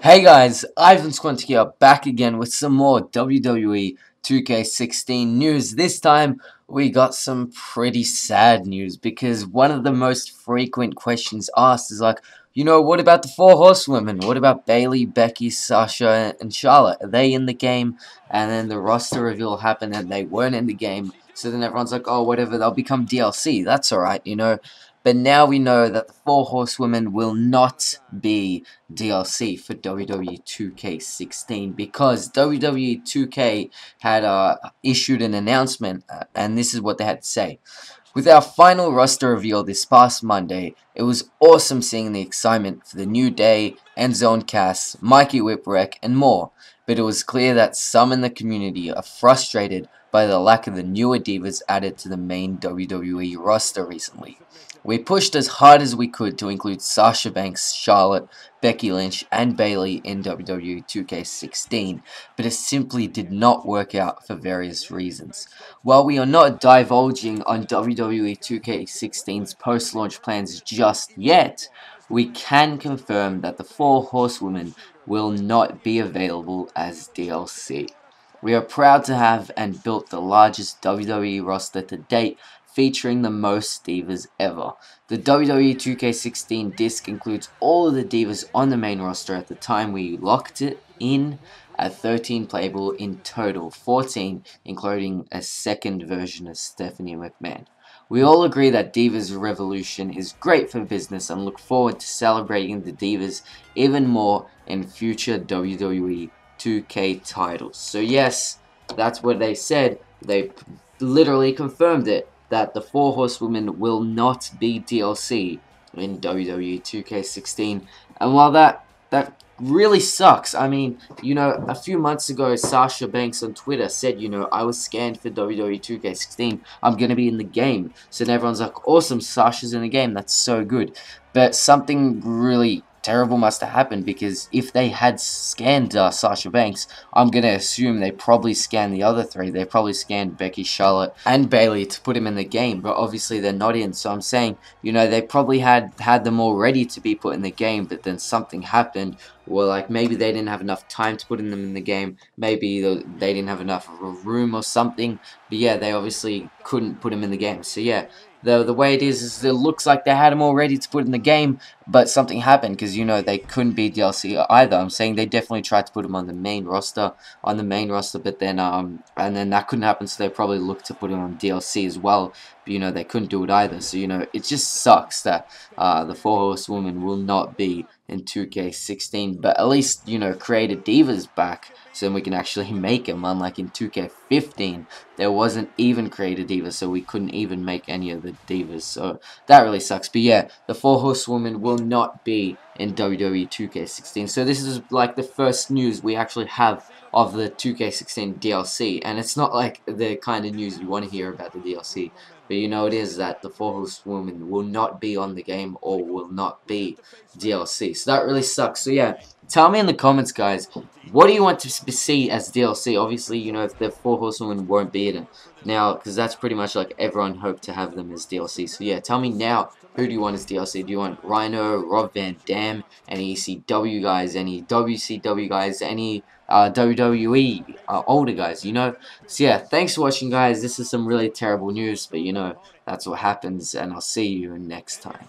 Hey guys, Ivan Quantic here, back again with some more WWE 2K16 news. This time, we got some pretty sad news because one of the most frequent questions asked is like, what about the four horsewomen? What about Bayley, Becky, Sasha, and Charlotte? Are they in the game? And then the roster reveal happened and they weren't in the game. So then everyone's like, oh, whatever, they'll become DLC. That's alright. But now we know that the four horsewomen will not be DLC for WWE 2K16 because WWE 2K had issued an announcement, and this is what they had to say. With our final roster reveal this past Monday, it was awesome seeing the excitement for the New Day, Endzone Cass, Mikey Whipwreck, and more, but it was clear that some in the community are frustrated by the lack of the newer divas added to the main WWE roster recently. We pushed as hard as we could to include Sasha Banks, Charlotte, Becky Lynch, and Bayley in WWE 2K16, but it simply did not work out for various reasons. While we are not divulging on WWE 2K16's post-launch plans just yet, we can confirm that the four horsewomen will not be available as DLC. We are proud to have and built the largest WWE roster to date, featuring the most divas ever. The WWE 2K16 disc includes all of the divas on the main roster at the time we locked it in at 13 playable in total, 14 including a second version of Stephanie McMahon. We all agree that Divas Revolution is great for business and look forward to celebrating the divas even more in future WWE 2K titles. So yes, that's what they said. They literally confirmed it, that the four horsewomen will not be DLC in WWE 2K16. And while that really sucks, I mean, a few months ago, Sasha Banks on Twitter said, I was scanned for WWE 2K16. I'm going to be in the game. So then everyone's like, awesome, Sasha's in the game. That's so good. But something really terrible must have happened, because if they had scanned Sasha Banks, I'm going to assume they probably scanned the other three. They probably scanned Becky, Charlotte, and Bayley to put him in the game, but obviously they're not in. So I'm saying, they probably had them all ready to be put in the game, but then something happened. Or like maybe they didn't have enough time to put them in the game. Maybe they didn't have enough of a room or something. But yeah, they obviously couldn't put him in the game. So yeah, the way it is it looks like they had them all ready to put in the game, but something happened because they couldn't be DLC either. I'm saying they definitely tried to put them on the main roster, but then and then that couldn't happen, so they probably looked to put them on DLC as well. But they couldn't do it either. So it just sucks that the four horsewomen will not be in 2K16, but at least created divas back, so then we can actually make them. Unlike in 2K15, there wasn't even created divas, so we couldn't even make any of the divas. So that really sucks. But yeah, the four horsewomen will not be in WWE 2K16. So this is like the first news we actually have of the 2K16 DLC, and it's not like the kind of news you want to hear about the DLC. But it is that the four horsewomen will not be on the game or will not be DLC. So that really sucks. So yeah, tell me in the comments, guys, what do you want to see as DLC? Obviously, if the four horsewomen won't be in it now, because that's pretty much like everyone hoped to have them as DLC. So yeah, tell me now, who do you want as DLC? Do you want Rhino, Rob Van Dam, any ECW guys, any WCW guys, any WWE older guys, So yeah, thanks for watching, guys. This is some really terrible news, but that's what happens, and I'll see you next time.